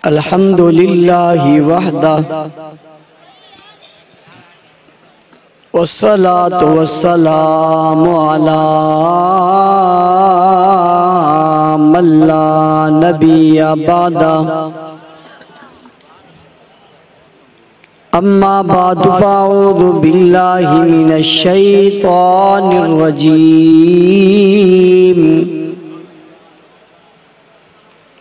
अल्हम्दुलिल्लाहि वहदा वस्सलातु वस्सलामु अला मन ला नबिय्य बअदा अम्मा बादु फ़अऊज़ु बिल्लाहि मिनश शैतानिर रजीम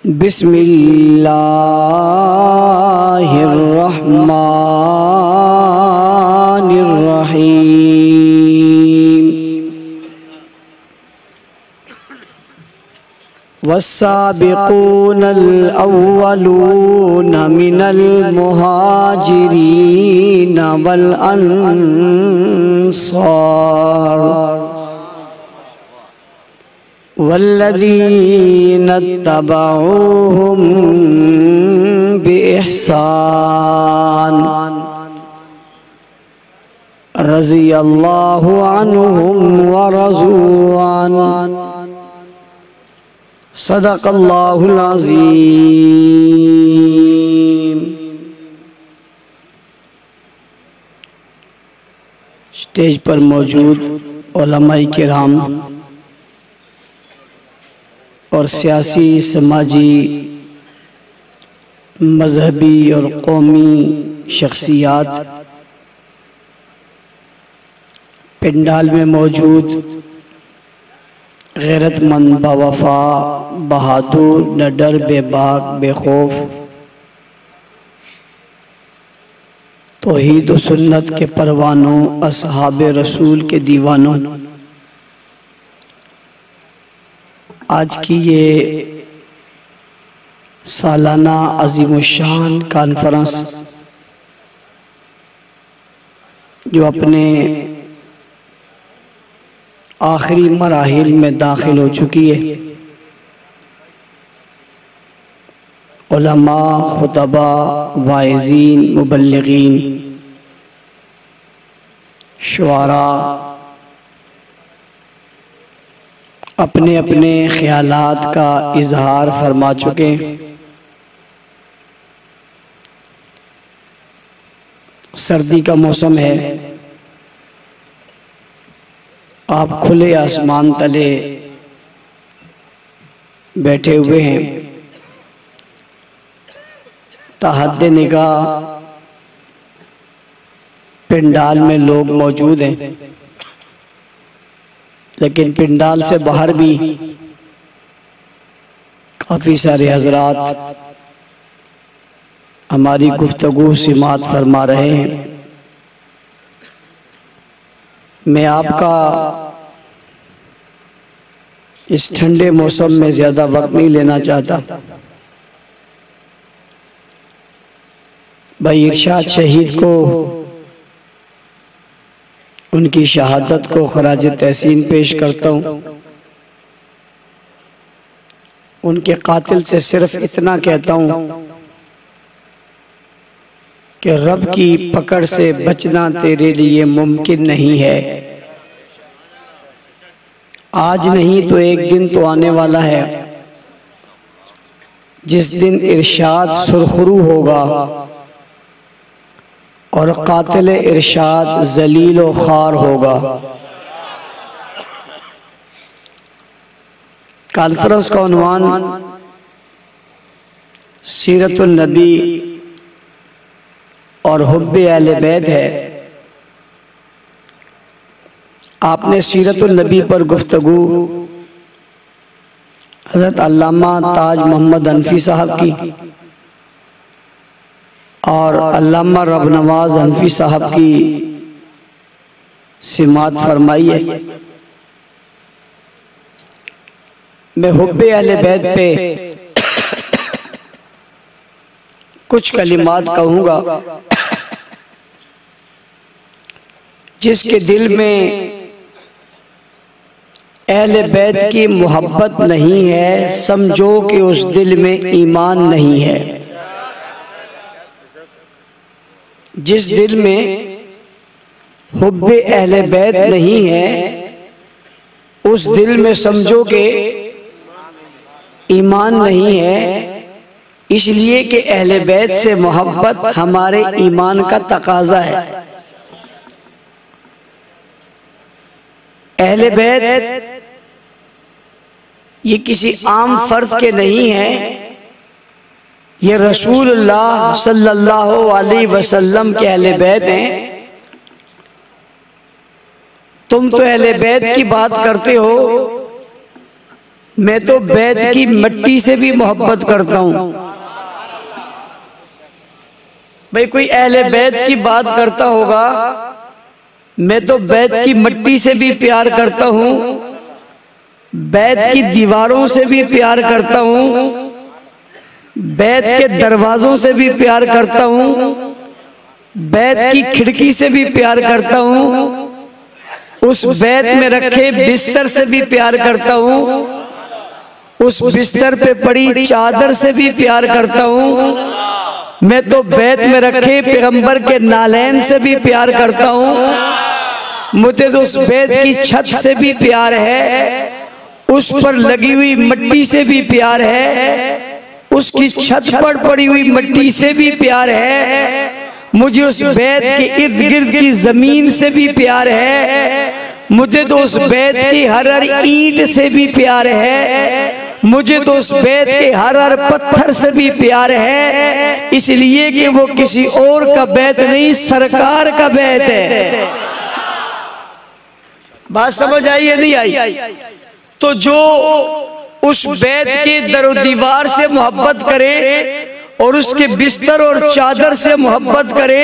बिस्मिल्लाहिर्रहमानिर्रहीम वस्साबिक़ूनल अव्वलून मिनल मुहाजिरीन वल अंसार वल्लज़ीना तबऊहुम बिइहसान रज़ियल्लाहु अन्हुम व रज़ू अन्हु सदक़ल्लाहुल अज़ीम। स्टेज पर मौजूद उलमाए किराम और सियासी, समाजी, मजहबी और कौमी शख्सियात, पिंडाल में मौजूद गैरतमंद, बावफा, बहादुर, निडर, बेबाक, बेखौफ, तौहीद व सुन्नत के परवानों, असहाबे रसूल के दीवानों, आज की ये सालाना अज़ीमुश्शान कॉन्फ्रेंस जो अपने आखिरी मराहिल में दाखिल हो चुकी है, उलमा, खुतबा, वाइज़ीन, मुबल्लिगीन, शुआरा अपने अपने ख्यालात का इजहार फरमा चुके। सर्दी का मौसम है, आप खुले आसमान तले बैठे हुए हैं, तहद्दे निगाह पिंडाल में लोग मौजूद हैं, लेकिन पिंडाल से बाहर भी काफ़ी सारे हजरात हमारी गुफ्तगू समाअत फरमा रहे हैं। मैं आपका इस ठंडे मौसम में ज़्यादा वक्त नहीं लेना चाहता। भाई इरशाद शहीद को, उनकी शहादत को खराज तहसीन पेश करता हूँ। उनके कातिल से सिर्फ इतना कहता हूँ कि रब की पकड़ से बचना तेरे लिए मुमकिन नहीं है। आज नहीं तो एक दिन तो आने वाला है जिस दिन इरशाद सुरखरू होगा और कातिल इरशाद जलील व खार होगा। कॉन्फ्रेंस का उन्वान सीरतुन नबी और हुब्बे अहले बैत है। आपने सीरतुन नबी पर गुफ्तगू हज़रत अल्लामा ताज मोहम्मद हनफी साहब की और अल्लामा रब नवाज हनफी साहब की सिमात फरमाई है। मैं हुब्बे अहले बैत पे कुछ कलिमात कहूँगा। जिसके दिल में अहले बैत की मोहब्बत नहीं है, समझो कि उस दिल में ईमान नहीं है। जिस दिल में हुब्बे अहले बैत नहीं है, उस दिल में समझो कि ईमान नहीं है, इसलिए कि अहले बैत से मोहब्बत हमारे ईमान का तकाजा है। अहले बैत ये किसी आम फर्द के नहीं है, ये रसूलुल्लाह सल्लल्लाहु अलैहि वसल्लम के अहले बैत हैं। तुम तो अहले बैत की बात करते हो, मैं तो बैत की मिट्टी से भी मोहब्बत करता हूं। भाई कोई अहले बैत की बात करता होगा, मैं तो बैत की मिट्टी से भी प्यार करता हूं, बैत की दीवारों से भी प्यार करता हूं, बैत के दरवाजों से भी प्यार करता हूं, बैत की खिड़की से भी प्यार करता हूं, उस बैत में रखे बिस्तर से भी प्यार करता हूं, उस बिस्तर पे पड़ी चादर से भी प्यार करता हूं। मैं तो बैत में रखे पैगंबर के नालैन से भी प्यार करता हूं। मुझे तो उस बैत की छत से भी प्यार है, उस पर लगी हुई मिट्टी से भी प्यार है, उसकी छत पर पड़ी हुई मिट्टी से भी प्यार है, मुझे उस बैत के इर्द गिर्द की जमीन से भी प्यार है, मुझे तो उस बैत की हर हर ईंट से भी प्यार है, मुझे तो उस बैत के हर हर पत्थर से भी प्यार है, इसलिए कि वो किसी और का बैत नहीं, सरकार का बैत है। बात समझ आई या नहीं आई? तो जो उस बैत के दरो दीवार से मोहब्बत करे और उसके बिस्तर और चादर से मोहब्बत करे,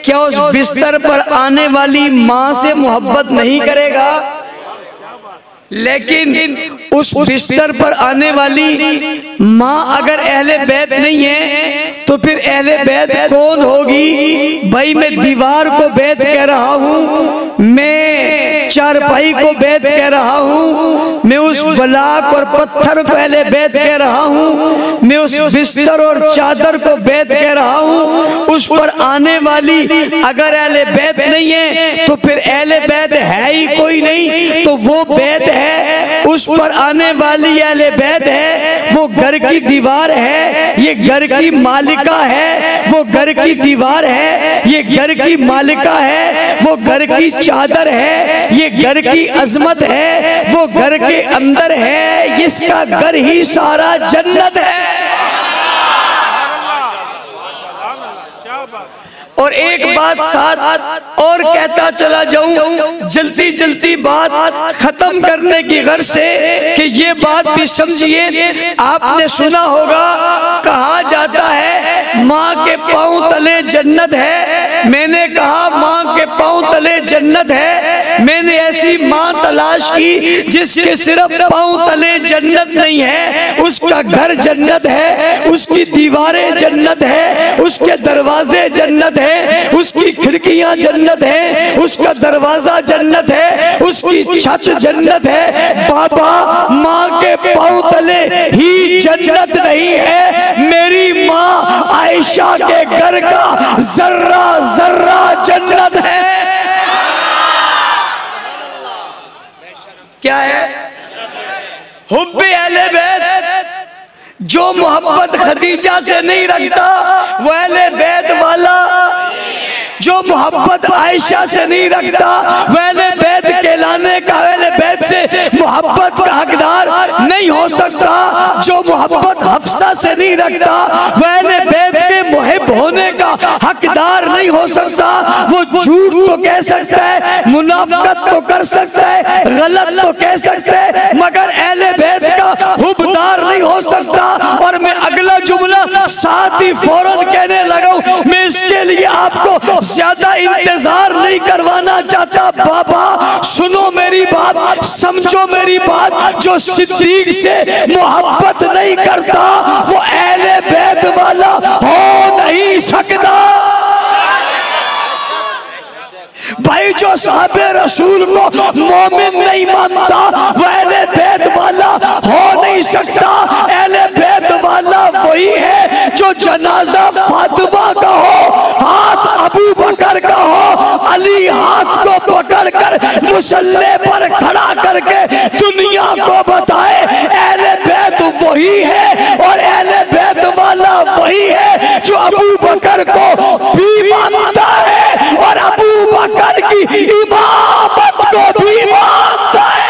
क्या उस बिस्तर पर आने वाली माँ से मोहब्बत नहीं करेगा? लेकिन उस बिस्तर पर आने वाली माँ अगर अहले बैत नहीं है तो फिर अहले बैत कौन होगी? भाई मैं दीवार को बैत कह रहा हूँ, मैं चारपाई को बैत कह रहा हूँ, मैं उस बलाक और पत्थर को अहले बैत कह रहा हूँ, मैं उस बिस्तर और चादर को बैत कह रहा हूँ। उस पर आने वाली अगर अहले बैत नहीं है तो फिर अहले बैत है ही कोई नहीं, तो वो बैत है, उस पर आने वाली अहले बैत है, वो घर की दीवार है, ये घर की मालिका है, वो घर की दीवार है, ये घर की मालिका है, वो घर की चादर है, ये घर की अजमत है, वो घर के अंदर है, इसका घर ही सारा जन्नत है। और एक बात साथ और कहता चला जाऊं, जल्दी जल्दी बात खत्म करने की गर्ज से, कि ये बात भी समझिए। आपने सुना होगा, कहा जाता है माँ के पांव तले जन्नत है। मैंने कहा माँ के पांव तले जन्नत है। मैंने ऐसी माँ तलाश की जिसके सिर्फ पांव तले जन्नत नहीं है, उसका घर जन्नत है, उसकी दीवारें जन्नत है, उसके दरवाजे जन्नत है, उसकी खिड़कियां जन्नत है, उसका दरवाजा जन्नत है, उसकी छत जन्नत है। बाबा माँ के पांव तले ही जन्नत नहीं है, मेरी माँ आयशा के घर का जर्रा जर्रा जन्नत है। क्या है? हुब्बे अहले बैत। जो मोहब्बत खदीजा से नहीं रखता वो अहले बैत वाला, जो मोहब्बत आयशा से नहीं रखता वह अहले बैत कहलाने का, अहले बैत से मोहब्बत का हकदार नहीं हो सकता। जो मोहब्बत हफ्सा से नहीं रखता वह अहले बैत के मुहिब होने का हकदार नहीं हो सकता। वो झूठ तो कह सकता है, मुनाफिकत तो कर सकता है, गलत तो कह सकता है, मगर अहले बैत का हुब्बदार नहीं हो सकता। और मैं अगला जुमला साथ ही फौरन कहने लगा हूं, मैं इसके लिए आपको ज्यादा इंतजार नहीं करवाना चाहता। बाबा सुनो मेरी बात, समझो मेरी बात, जो सिद्दीक से मोहब्बत नहीं करता वो अहले बैत वाला हो नहीं सकता। भाई जो साहबे रसूल को मोमिन नहीं मानता वो अहले बैत वाला हो नहीं सकता। अहले बैत वाला वही है जो जनाजा फातिमा का हो, हाथ अबू बकर का हो, अली हाथ को पकड़कर मुसल्ले पर खड़ा करके दुनिया को बताए अहले बैत वही वही है और अहले बैत वाला वही है जो अबू बकर को भी मानता है और अबू बकर की इमामत को भी मानता है।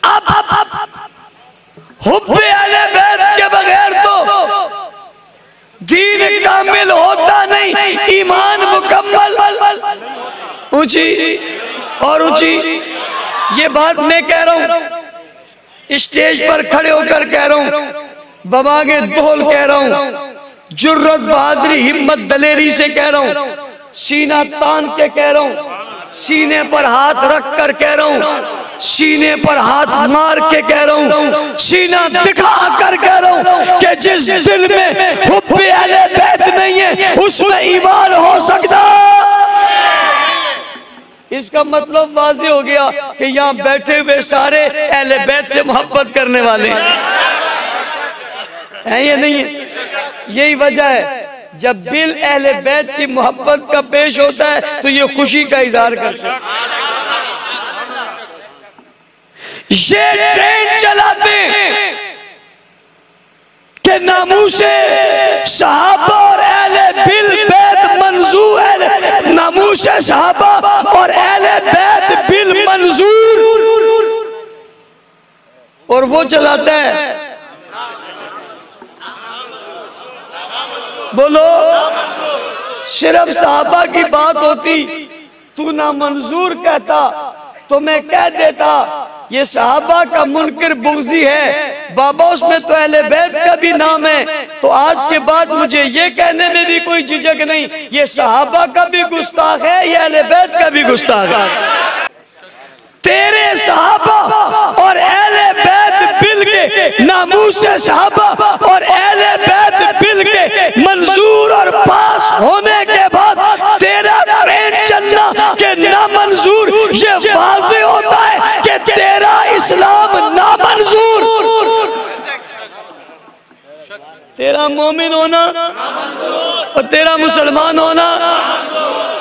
अब हुब्बे अहले बैत के बगैर तो दीन कामिल होता नहीं, ईमान मुकम्मल। ऊंची और ऊंची ये बात मैं कह रहा हूं, स्टेज पर खड़े होकर कह रहा हूं, बबागे दोल कह रहा हूं, जुर्रत बहादुरी हिम्मत दलेरी से कह रहा हूं, सीना तान के कह रहा हूं, सीने पर हाथ रख कर कह रहा हूं, सीने पर हाथ मार के कह रहा हूं, सीना दिखा कर कह रहा हूं कि जिस दिल में हुब्बे अहले बैत नहीं है उसमें ईमान हो सकता। इसका मतलब वाज़ेह हो गया कि यहाँ बैठे हुए सारे अहले बैत से मोहब्बत करने वाले हैं, ये नहीं है? यही वजह है जब दिल अहले बैत की मोहब्बत का पेश होता है तो ये खुशी का इजहार करते हैं। ये ट्रेन चलाते हैं कि नामूसे सहाबा और अहले बिल बैत मंजूर, नामूसे सहाबा और अहले बैत बिल मंजूर, और वो चलाता है, बोलो, सिर्फ सहाबा की बात होती तू ना मंजूर कहता तो मैं कह देता ये सहाबा का मुनकिर बुग़्ज़ी है बाबा, उसमें तो अहले बैत का भी नाम है, तो आज के बाद मुझे ये कहने में भी कोई झिझक नहीं ये सहाबा का भी गुस्ताख है, ये अहले बैत का भी गुस्ताख है। तेरे सहाबा और अहले बैत बिल के नामूसे सहाबा और अहले बैत बिल के मंजूर और पास होने के बाद तेरा ट्रेन चलना के नामंजूर, ये वाज़ेह होता है कि तेरा इस्लाम नामंजूर। तेरा मोमिन होना और तेरा मुसलमान होना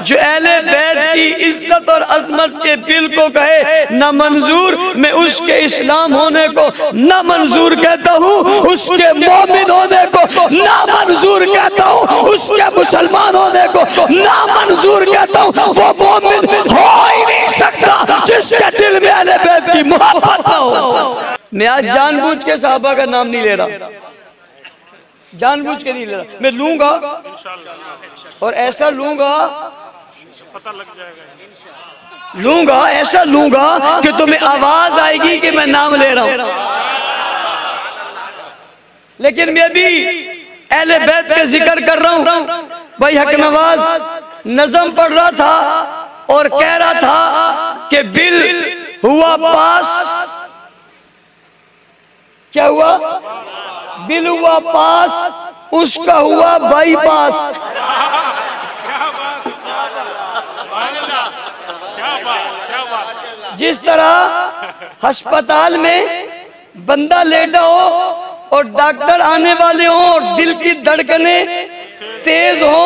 जो अहले बैत की इज्जत और अजमत के दिल को कहे ना मंजूर, मैं उसके इस्लाम होने को ना मंजूर कहता हूँ, उसके मोमिन होने को ना मंजूर कहता हूँ, उसके मुसलमान होने को ना मंजूर कहता हूँ। वो मोमिन हो ही नहीं सकता जिसके दिल में अहले बैत की मोहब्बत ना हो। मैं आज जानबूझ के सहाबा का नाम नहीं ले रहा, जानबूझ के नहीं ले रहा, मैं लूंगा और ऐसा लूंगा, पता लग जाएगा, लूंगा ऐसा लूंगा कि तुम्हें आवाज आएगी कि मैं नाम ले रहा हूं। लेकिन मैं भी अहले बैत का जिक्र कर रहा हूं। भाई हक नवाज नज़म पढ़ रहा था और कह रहा था कि बिल हुआ पास, क्या हुआ? बिल हुआ पास, उसका हुआ बाईपास। जिस तरह अस्पताल में बंदा लेटा हो और डॉक्टर आने वाले हो और दिल की धड़कनें तेज हो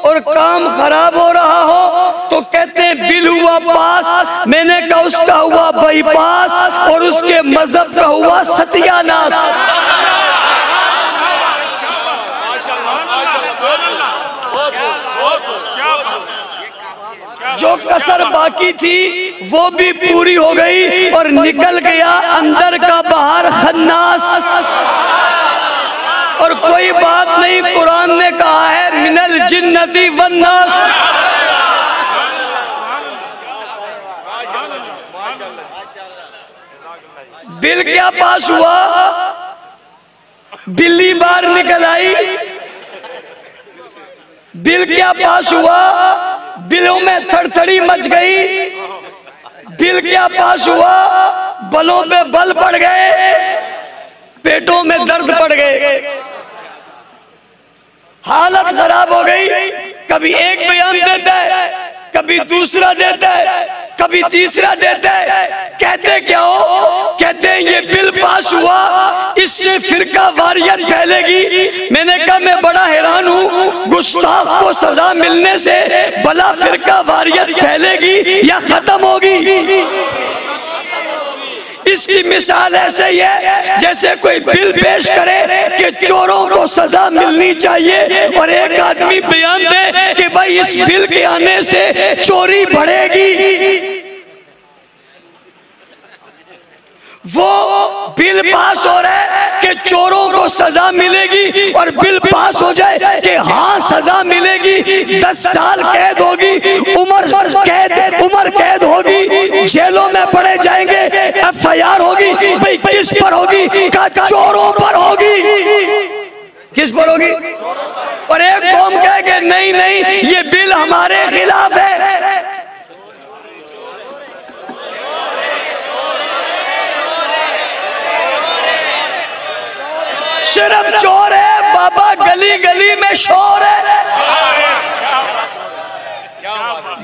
और काम खराब हो रहा हो तो कहते हैं बिल हुआ पास, मैंने कहा उसका हुआ बाईपास और उसके मजहब का हुआ सत्यानाश। जो कसर बाकी थी वो भी पूरी हो गई और निकल गया अंदर का बाहर खन्नास। और कोई बात नहीं, कुरान ने कहा है मिनल जिन्नती वन्नास। बिल क्या पास हुआ? बिल्ली बाहर निकल आई। बिल क्या पास हुआ? बिलों में थरथरी मच गई। बिल क्या पास हुआ? बलों पे बल पड़ गए, पेटों में दर्द पड़ गए, हालत खराब हो गई। कभी एक बयान देता है, कभी दूसरा देता है, कभी तीसरा देता है। कहते क्या हो? कहते हैं ये बिल पास हुआ, इससे फिरका वारियत फैलेगी। मैंने कहा मैं बड़ा हैरान हूँ, गुस्ताख को सजा मिलने से भला फिरका वारियत फैलेगी या खत्म होगी? इसकी मिसाल ऐसे ही है जैसे कोई बिल पेश करे कि चोरों को सजा मिलनी चाहिए और एक आदमी बयान दे कि भाई इस बिल के आने से चोरी बढ़ेगी। वो बिल पास हो रहा है कि चोरों को सजा मिलेगी और बिल पास हो जाए कि हाँ सजा मिलेगी, 10 साल कैद होगी, उम्र कैद होगी, जेलों में पड़े जाएंगे, FIR होगी। भाई किस पर होगी? का चोरों पर होगी। किस पर होगी? और एक कौम कहेगी नहीं नहीं ये बिल हमारे खिलाफ है। सिर्फ चोर है बाबा, गली गली में शोर है,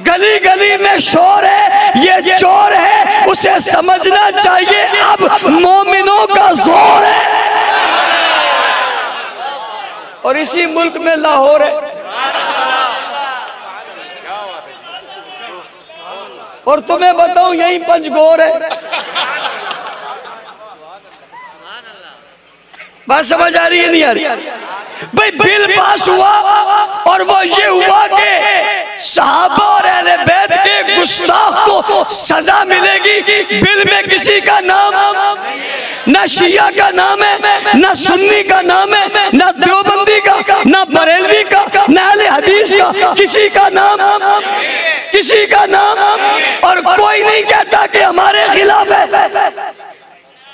गली गली में शोर है, ये चोर है उसे समझना चाहिए अब मोमिनों का जोर है। और इसी मुल्क में लाहौर है और तुम्हें बताऊं यही पंजगोर है। बात समझ आ रही है नहीं आ रही? भाई बिल पास हुआ और वो ये हुआ कि सहाबा और अहले बैत के गुस्ताख को सजा मिलेगी। बिल में किसी का नाम, ना शिया का नाम है, ना सुन्नी का नाम है, ना देवबंदी का, ना बरेलवी का, ना अहले हदीस का, किसी का नाम, किसी का नाम। और कोई नहीं कहता कि हमारे खिलाफ है।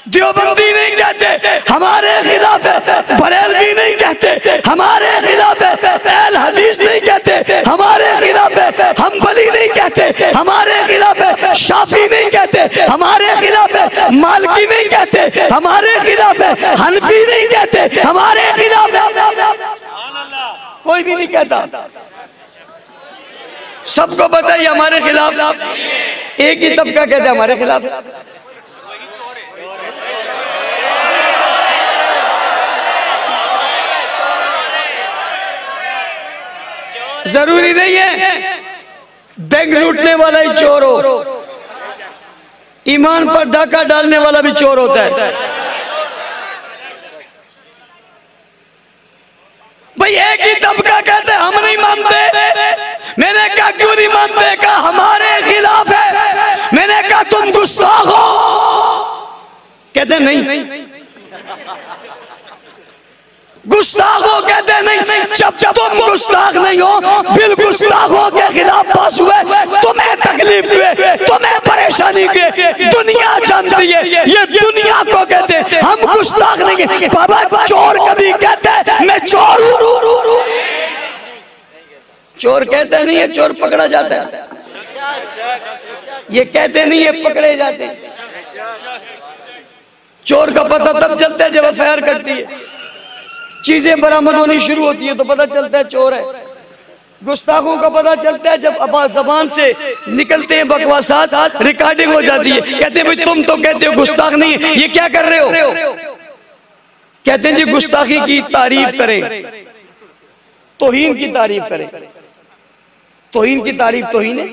देवबंदी नहीं कहते हमारे खिलाफ है, बरेलवी नहीं कहते हमारे खिलाफ है, अहले हदीस नहीं कहते हमारे खिलाफ है, हम्बली नहीं कहते हमारे खिलाफ है, शाफी नहीं कहते हमारे खिलाफ है, मालिकी नहीं कहते हमारे खिलाफ है, हनफी नहीं कहते हमारे खिलाफ है। कोई भी नहीं कहता, सबको बताइए हमारे खिलाफ। एक ही तबका कहते हमारे खिलाफ। जरूरी नहीं है बैंक लूटने वाला ही चोर हो, ईमान पर डाका डालने वाला भी चोर होता है। भाई एक ही तबका कहते हम नहीं मानते। मैंने कहा क्यों नहीं मानते? कहा हमारे खिलाफ है। मैंने कहा तुम गुस्ताख हो? कहते नहीं। गुस्ताख हो? कहते नहीं। जब तुम गुस्ताख नहीं हो, बिल गुस्ताखों के खिलाफ पास हुए, तुम्हें तकलीफ हुए, तुम्हें परेशानी हुए, दुनिया जानती है, ये दुनिया को कहते हम गुस्ताख नहीं है। बाबा चोर कभी कहते है मैं चोर हूं? चोर कहते नहीं है चोर पकड़ा जाता है, ये कहते नहीं है पकड़े जाते हैं। चोर का पता तब चलता है जब FIR करती है, चीजें बरामद होनी शुरू होती है तो पता चलता है चोर है। गुस्ताखों का पता चलता है जब जबान से निकलते हैं बकवासात, रिकॉर्डिंग हो जाती है। कहते हैं भाई तुम तो कहते हो गुस्ताख नहीं, ये क्या कर रहे हो? कहते हैं जी गुस्ताखी की तारीफ करें, तौहीन की तारीफ करें। तौहीन की तारीफ तौहीन है,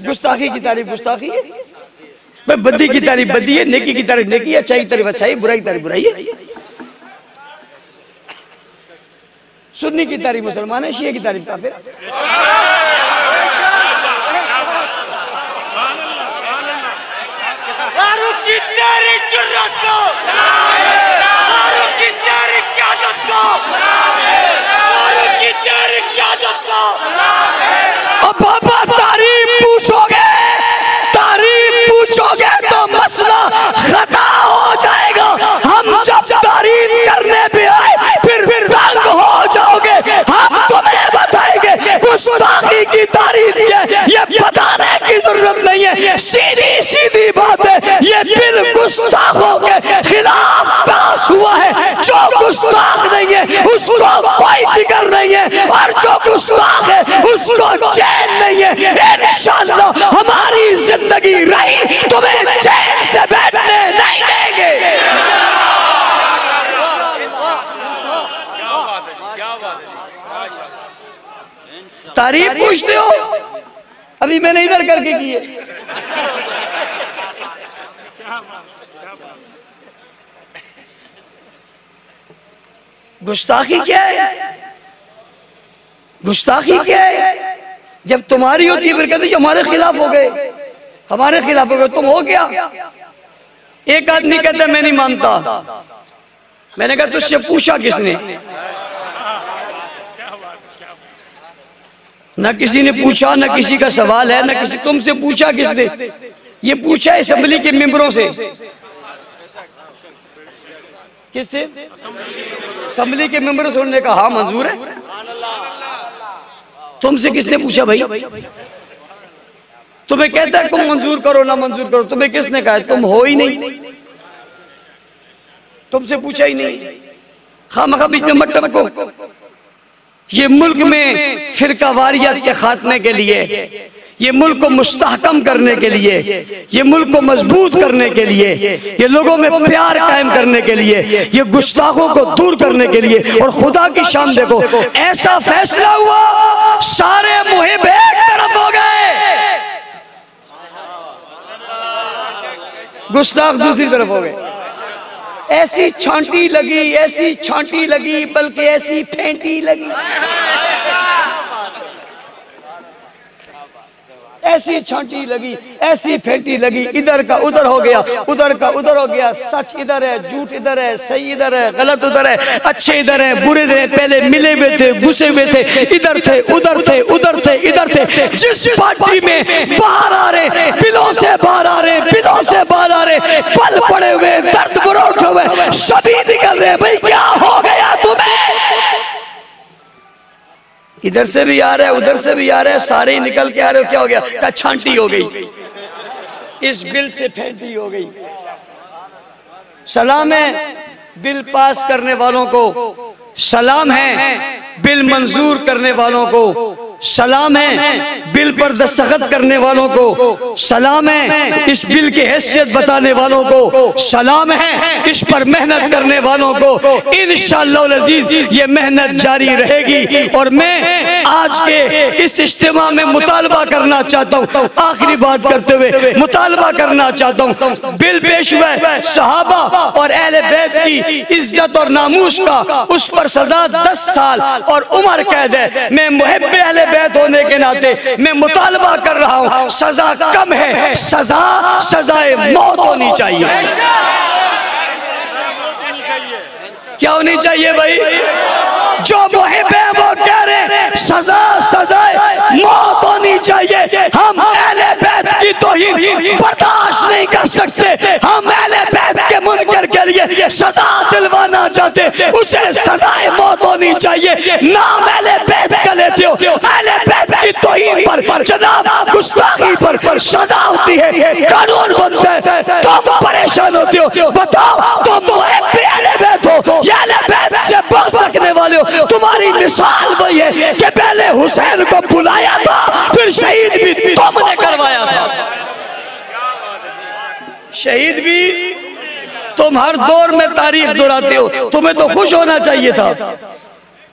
गुस्ताखी की तारीफ गुस्ताखी है। भाई बद्दी की तारीफ बद्दी है, नेकी की तारीफ नेकी है, अच्छाई की तारीफ अच्छाई, बुराई की तारीफ बुराई है। सुन्नी की तारीफ मुसलमान है, शिया की तारीफ काफिर। फारूक की तेरी जुर्रत को, फारूक की तेरी क़यादत को, फारूक की तेरी क़यादत को। अब बाबा तारीफ पूछोगे तो मसला खता हो जाएगा। हम जब तारीफ करने पे आए फिर तंग हो जाओगे। हम तुम्हें बताएंगे गुस्ताखी की तारीफ ये बताने की जरूरत नहीं है, सीधी सीधी बात है। ये बिल गुस्ताखों के खिलाफ पास हुआ है। जो गुस्ताख नहीं है उसको कोई फिक्र नहीं है, और जो गुस्ताख है उसको चैन नहीं है। इंशाअल्लाह हमारी जिंदगी रही तुम्हें चैन से बैठने नहीं देंगे। तारीफ पूछते हो? अभी मैंने इधर करके की है। गुस्ताखी क्या है? गुस्ताखी क्या है? जब तुम्हारी होती है फिर कहते हमारे खिलाफ हो गए, हमारे खिलाफ हो गए। तुम हो गया। एक आदमी कहता मैं नहीं मानता। मैंने कहा तुझसे पूछा किसने? ना किसी ने पूछा, ना किसी का सवाल है, ना किसी तुमसे पूछा किसने? ये पूछा असेंबली के मेंबरों से। किससे? असेंबली के मेंबरों से। उन्होंने कहा हाँ मंजूर है। तुमसे किसने पूछा भाई? तुम्हें कहता है तुम मंजूर करो ना मंजूर करो, तुम्हें किसने कहा? तुम हो ही नहीं, तुमसे पूछा ही नहीं। खामखा बीच में मत टपको। ये मुल्क में फिरका वारियत के खात्मे के लिए, ये मुल्क को मुस्तहकम करने के लिए, ये मुल्क को मजबूत करने के लिए, ये लोगों में प्यार कायम करने के लिए, ये गुस्ताखों को दूर करने के लिए। और खुदा की शान देखो, ऐसा फैसला हुआ सारे मुहिब एक तरफ हो गए, गुस्ताख दूसरी तरफ हो गए। ऐसी छांटी लगी, ऐसी छांटी लगी, बल्कि ऐसी फेंटी लगी, ऐसी छांटी लगी, ऐसी फेंटी लगी। इधर का उधर हो गया, उधर का उधर हो गया। सच इधर है, झूठ इधर है, सही इधर है, गलत उधर है, अच्छे इधर है, बुरे इधर, पहले मिले हुए थे, घुसे हुए थे, इधर थे, उधर थे, उधर थे, इधर थे। जिस पार्टी में बाहर आ रहे, बिलों से बाहर आ रहे, बिलों से बाहर आ रहे, पल पड़े हुए, दर्द बुरोट हुए, सभी निकल रहे। भाई क्या हो गया तुम्हें? इधर से भी आ रहा है, उधर से भी आ रहा है, सारे ही निकल के आ रहे हो। क्या हो गया? क्या छांटी हो गई, इस बिल से फेंटी हो गई। सलाम है बिल पास करने वालों को, सलाम है बिल मंजूर करने वालों को, सलाम है बिल पर दस्तखत करने वालों को, सलाम है इस बिल की हैसियत बताने वालों को, सलाम है इस पर मेहनत करने वालों को। इंशाअल्लाह अज़ीज ये मेहनत जारी रहेगी। और मैं आज के इस इज्तिमा में मुतालबा करना चाहता हूँ, आखिरी बात करते हुए मुतालबा करना चाहता हूँ। बिल पेश हुआ है, सहाबा और अहले बैत की इज्जत और नामूस का, उस पर सजा 10 साल और उम्र कैद है। मैं मुहिब्ब अहले बैत होने के नाते मैं मुतालबा कर रहा हूँ, सजा कम है, सजाए मौत होनी चाहिए। क्या होनी चाहिए भाई? जो मुहिब है वो कह रहे सजाए मौत होनी चाहिए। हम अहले बैत की तौहीन बर्दाश्त नहीं कर सकते। हम अहले बैत के मुनकर के लिए सजा दिलवाना चाहते, उसे सजाए मौत होनी चाहिए। नाम अहले बैत का लेते हो, अहले बैत की तौहीन पर, जनाब गुस्ताखी पर सजा होती है, कानून बनता है, तुम परेशान होते हो। बताओ तुम मुहिब अहले बैत हो या अहले बैत से बग़्ज़ रखने वाले हो? तुम्हारी मिसाल वही है कि पहले हुसैन को बुलाया था, फिर शहीद भी तुमने करवाया था। शहीद भी तुम हर दौर में तारीख दोहराते हो। तुम्हें तो खुश होना चाहिए था,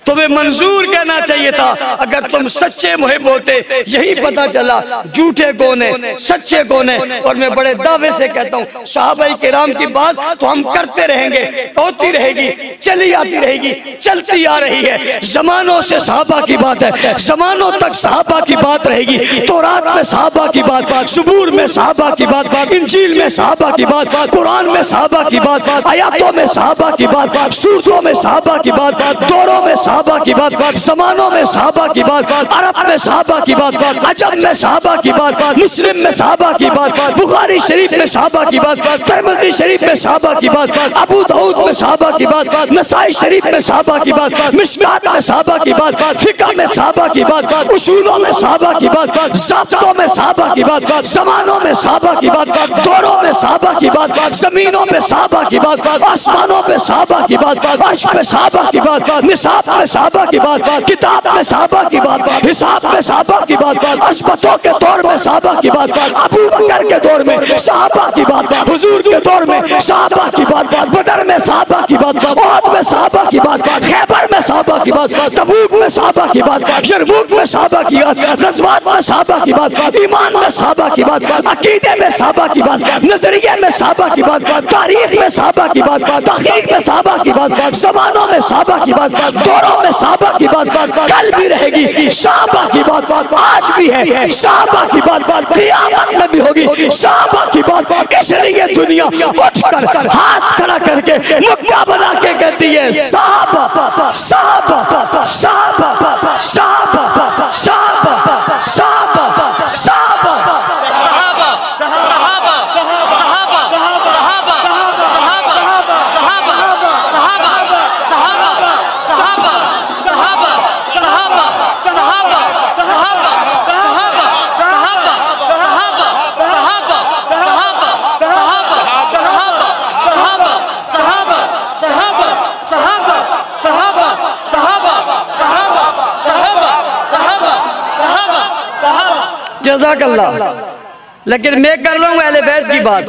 तुम्हें मंजूर कहना चाहिए था। अगर तुम सच्चे मुहिब होते, यही पता चला झूठे कौन है, सच्चे कौन है। और मैं बड़े दावे से कहता हूँ, सहाबाए किराम की बात तो हम करते रहेंगे, होती रहेगी, चली आती रहेगी, चलती आ रही है। जमानों से सहाबा की बात है, जमानों तक सहाबा की बात रहेगी। तौरात में सहाबा की बात, ज़बूर में सहाबा की बात, इंजील में सहाबा की बात, कुरान में सहाबा की बात, आयातों में सहाबा की बात, सूरों में सहाबा की बात, दौरों में सहाबा की बात, ज़मानों में सहाबा की बात, अरब में सहाबा की बात, अजम में सहाबा की बात, मुस्लिम में सहाबा की बात, बुखारी शरीफ में सहाबा की बात, तिरमिज़ी शरीफ में सहाबा की बात, अबू दाऊद में सहाबा की बात, नसाई शरीफ में सहाबा की बात, मिशकात में सहाबा की बात, फिक़ह में सहाबा की बात, उसूलों में सहाबा की बात, ज़ाब्तों में सहाबा की बात, ज़मानों में सहाबा की बात, दौरों में सहाबा की बात, ज़मीनों में सहाबा की बात, आसमानों पे सहाबा की बात, अर्श पे सहाबा की बात, निसाब में सहाबा की बात, किताब में सहाबा की बात, हिसाब में सहाबा की बात, अस्पतों के दौर में सहाबा की बात, अबू बकर के दौर में सहाबा की बात, हुजूर के दौर में सहाबा की बात, बदर में सहाबा की बात, उहद में सहाबा की बात, खैबर में सहाबा की बात, तबूक में सहाबा की बात, यरमुक में सहाबा की बात, गज़वात में सहाबा की बात, ईमान में सहाबा की बात, अकीदे में सहाबा की बात, नजरिए में सहाबा की बात, तारीख में सहाबा की बात, तहकीक में सहाबा की बात, ज़मानों में सहाबा की बात, दौरों में सहाबा की बात, कल भी रहेगी सहाबा की बात, आज भी है सहाबा की बात, क़यामत में भी होगी सहाबा की बात। इसलिए दुनिया उठकर हाथ खड़ा करके मुक्का बना के कहती है सहाबा सहाबा सहाबा सहाबा सहाबा सहाबा सहाबा। जज़ाकल्लाह। लेकिन मैं कर रहा हूँ अहले बैत की बात।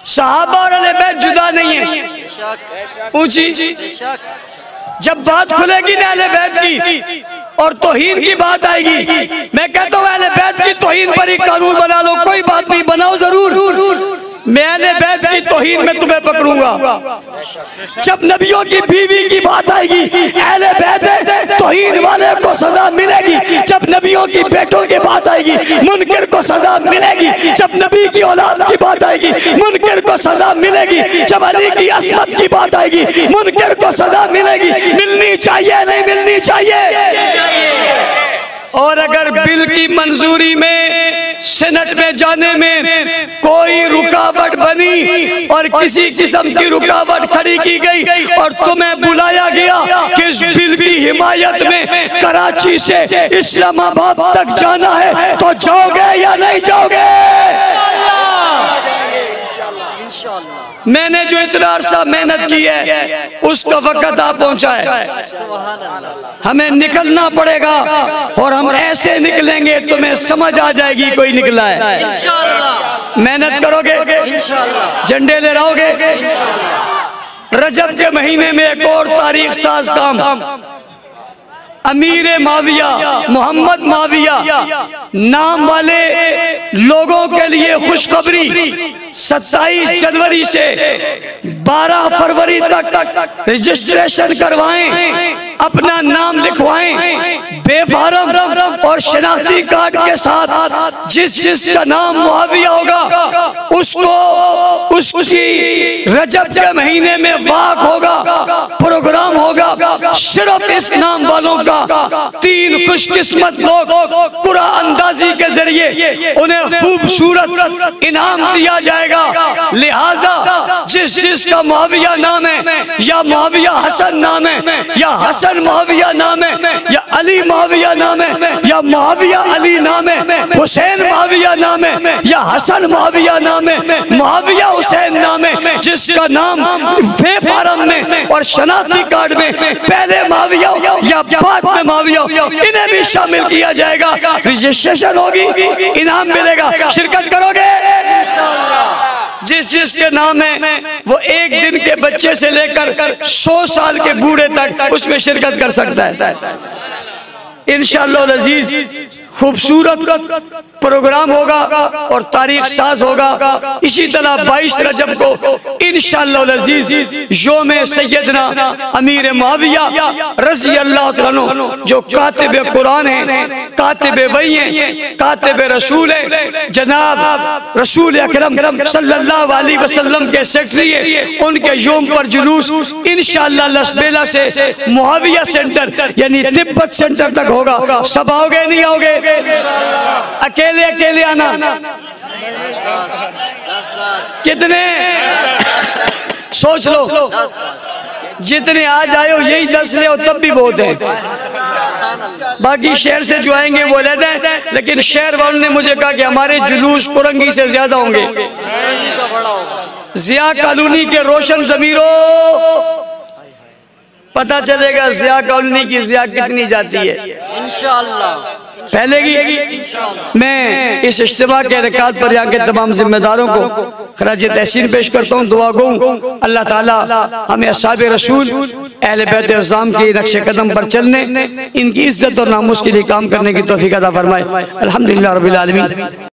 सहाबा और अहले बैत जुदा नहीं है। पूछी जब बात खुलेगी ना अहले बैत की और तौहीन की बात आएगी, मैं कहता हूँ अहले बैत की तौहीन पर ही कानून बना लो, कोई बात नहीं, बनाओ जरूर। मैं अहले बैत की तौहीन में तुम्हें पकड़ूंगा। जब नबियों की बीवी की बात आएगी, अहले बैत तौहीन वाले को सजा मिलेगी। जब नबियों की बेटों की बात आएगी, मुनकिर को सजा मिलेगी। जब नबी की औलाद की बात आएगी, मुनकिर को सजा मिलेगी। जब अली की असमत की बात आएगी, मुनकिर को सजा मिलेगी। मिलनी चाहिए, नहीं मिलनी चाहिए। और अगर बिल की मंजूरी में सेनेट में जाने में कोई रुकावट बनी और किसी किस्म की रुकावट खड़ी की गई और तुम्हें बुलाया गया कि इस बिल की हिमायत में कराची से इस्लामाबाद तक जाना है, तो जाओगे या नहीं जाओगे? मैंने जो इतना अरसा मेहनत की है उसका वक्त आ पहुंचा है। हमें निकलना पड़ेगा और हम ऐसे निकलेंगे तुम्हें समझ आ जाएगी कोई निकला है। मेहनत करोगे, झंडे ले रहोगे। रजब के महीने में एक और तारीख साज काम, अमीर माविया मोहम्मद माविया नाम वाले लोगों के लिए खुशखबरी, 27 जनवरी से 12 फरवरी तक रजिस्ट्रेशन करवाएं, अपना नाम लिखवाएं बेफारम और शनाख्ती कार्ड के साथ। जिसका नाम मुआविया होगा उसको उसकी रजब के महीने में वाक होगा, प्रोग्राम होगा। सिर्फ इस नाम वालों का 3 खुशकिस्मत लोग पूरा अंदाजी के जरिए उन्हें खूबसूरत इनाम दिया जाएगा। लिहाजा जिसका मुआविया नाम है, या मुआविया हसन नाम है, या हसन मुआविया नाम है, या अली मुआविया नाम है, या मुआविया अली नाम है, हुसैन मुआविया नाम है, या हसन मुआविया नाम है, मुआविया हुसैन नाम है, जिसका नाम फे फारम में और शनाख्ती कार्ड में पहले मुआविया या बाद में मुआविया, इन्हें भी शामिल किया जाएगा। रजिस्ट्रेशन होगी, इनाम मिलेगा। शिरकत करोगे? जिसके नाम है वो एक दिन के बच्चे से लेकर 100 साल के बूढ़े तक उसमें शिरकत कर सकता है। इंशाअल्लाह अज़ीज़ खूबसूरत प्रोग्राम होगा और तारीख साज होगा। इसी तरह 22 रजब को इंशाअल्लाह अज़ीज़ योम सैयदना अमीर मुआविया रज़ी अल्लाह तआला अन्हु, जो कातिब कुरान है, कातिब वही है, कातिब रसूल है, जनाब रसूल अकरम सल्लल्लाहु अलैहि वसल्लम के सेक्रेटरी है, उनके योम पर जुलूस इंशाअल्लाह लसबेला से मुआविया सेंटर यानी तिब्बत सेंटर तक होगा। सब आओगे नहीं आओगे? अकेले अकेले आना। कितने? सोच लो, जितने आज आए हो यही 10 ले हो तब भी बहुत है। बाकी शहर से जो आएंगे वो लेते हैं, लेकिन शहर वालों ने मुझे कहा कि हमारे जुलूस कुरंगी से ज्यादा होंगे। जिया कॉलोनी के रोशन जमीरों, पता चलेगा जिया कॉलोनी की जिया कितनी जाती है। इंशाअल्लाह फैलेगी। मैं इस इज्तिमा के इनेकाद पर यहाँ के तमाम जिम्मेदारों को खराज तहसीन पेश करता हूँ। दुआ गो अल्लाह ताला हमें अस्हाब रसूल अहले बैत इज़्ज़ाम के नक्शे कदम पर चलने, इनकी इज्जत और नामुस के लिए काम करने की तौफीक अता फरमाए। अल्हम्दुलिल्लाह रब्बिल आलमीन।